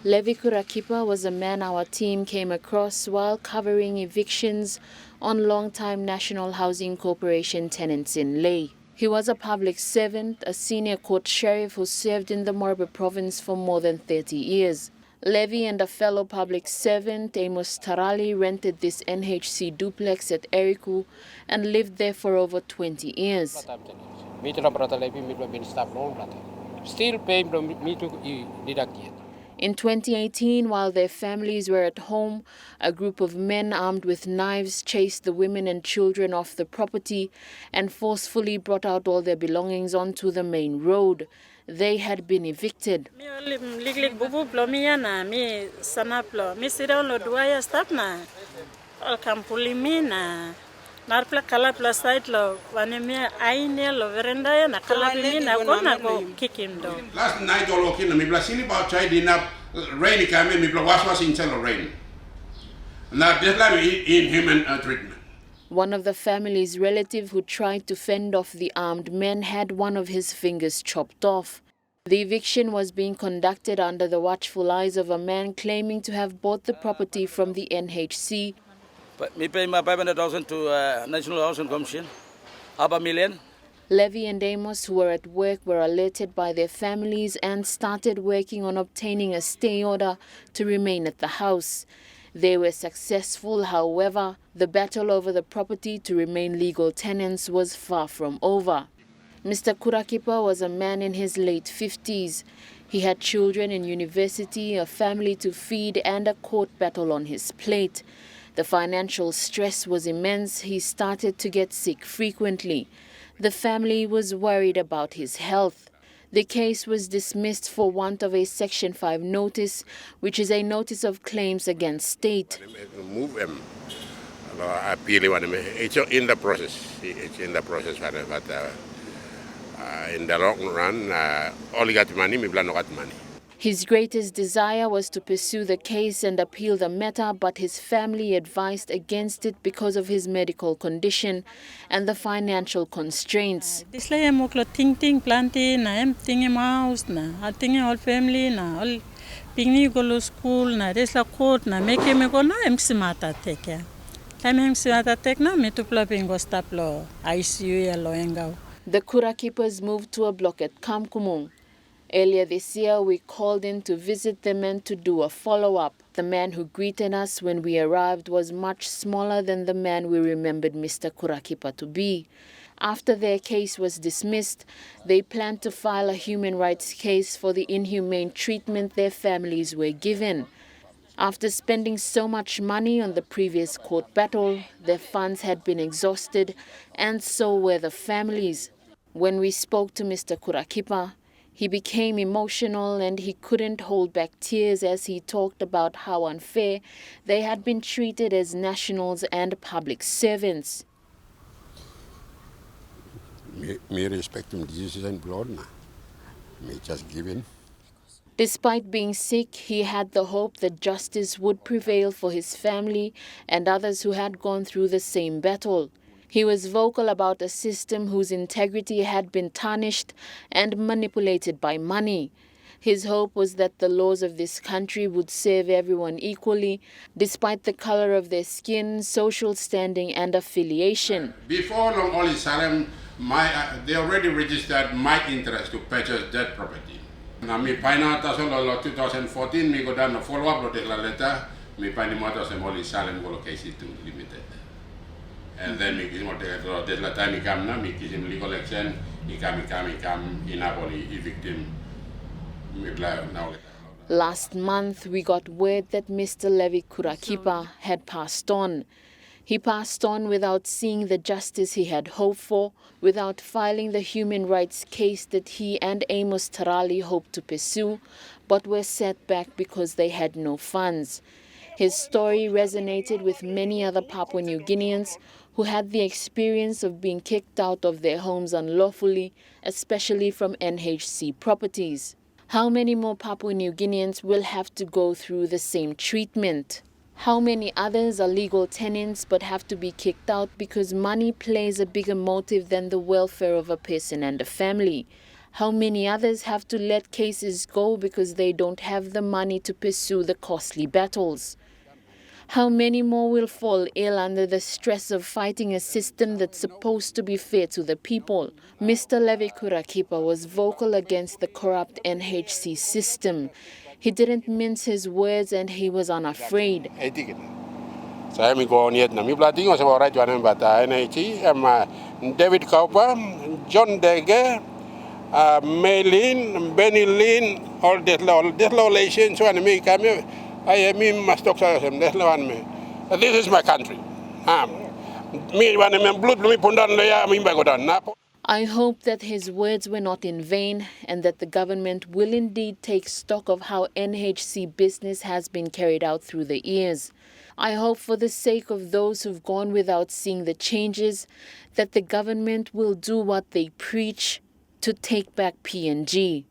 Levi Kurakipa was a man our team came across while covering evictions on longtime National Housing Corporation tenants in Lei. He was a public servant, a senior court sheriff who served in the Morbe province for more than 30 years. Levi and a fellow public servant, Amos Tarali, rented this NHC duplex at Eriku and lived there for over 20 years. Still paying me to deduct it. In 2018, while their families were at home, a group of men armed with knives chased the women and children off the property and forcefully brought out all their belongings onto the main road. They had been evicted. Last night all okay mi blasini about chai dinap rain came mi was in cell rain. Now this like inhuman treatment. One of the family's relative who tried to fend off the armed men had one of his fingers chopped off. The eviction was being conducted under the watchful eyes of a man claiming to have bought the property from the NHC. But me pay my 500,000 to National Housing Corporation, about Mei Lin. Levi and Amos, who were at work, were alerted by their families and started working on obtaining a stay order to remain at the house. They were successful, however. The battle over the property to remain legal tenants was far from over. Mr Kurakipa was a man in his late 50s. He had children in university, a family to feed, and a court battle on his plate. The financial stress was immense. He started to get sick frequently. The family was worried about his health. The case was dismissed for want of a Section 5 notice, which is a notice of claims against state. Move him. It's in the process. It's in the process, but in the long run, all got money, me plan got money. His greatest desire was to pursue the case and appeal the matter, but his family advised against it because of his medical condition and the financial constraints. This like I'm think planting, na I'm thinking house, na I think all family, na all picnic go to school, na this la court, na make me go na I'm simata take care. Time I'm simata take na me to plaping go stop lo ICU ya lo engao. The Kurakipas moved to a block at Kamkumung. Earlier this year, we called in to visit them and to do a follow-up. The man who greeted us when we arrived was much smaller than the man we remembered Mr Kurakipa to be. After their case was dismissed, they planned to file a human rights case for the inhumane treatment their families were given. After spending so much money on the previous court battle, their funds had been exhausted, and so were the families. When we spoke to Mr Kurakipa, he became emotional and he couldn't hold back tears as he talked about how unfair they had been treated as nationals and public servants. Me respect him, Jesus and blood, me just give in. Despite being sick, he had the hope that justice would prevail for his family and others who had gone through the same battle. He was vocal about a system whose integrity had been tarnished and manipulated by money. His hope was that the laws of this country would serve everyone equally, despite the color of their skin, social standing, and affiliation. Before long, all in Salem, they already registered my interest to purchase that property. Now, me find out as 2014, me go down the follow-up of the letter, me find the matter of all in Salem location to limited. And then me give this la time he come now, me give him legal action, he come in Napoli, evicted him. Last month, we got word that Mr Levi Kurakipa had passed on. He passed on without seeing the justice he had hoped for, without filing the human rights case that he and Amos Tarali hoped to pursue, but were set back because they had no funds. His story resonated with many other Papua New Guineans who had the experience of being kicked out of their homes unlawfully, especially from NHC properties. How many more Papua New Guineans will have to go through the same treatment? How many others are legal tenants but have to be kicked out because money plays a bigger motive than the welfare of a person and a family? How many others have to let cases go because they don't have the money to pursue the costly battles? How many more will fall ill under the stress of fighting a system that's supposed to be fair to the people? Mr. Levi Kurakipa was vocal against the corrupt NHC system. He didn't mince his words and he was unafraid. Saya miko niat na mi platingo sa orang jualan bata NHC ama David Kaupa, John Dege, Mei Lin, Lin, all this law relations one me kami I me must talk sa this one me. This is my country. Me one me blood me pundan loya me bagodan na. I hope that his words were not in vain and that the government will indeed take stock of how NHC business has been carried out through the years. I hope for the sake of those who've gone without seeing the changes that the government will do what they preach to take back PNG.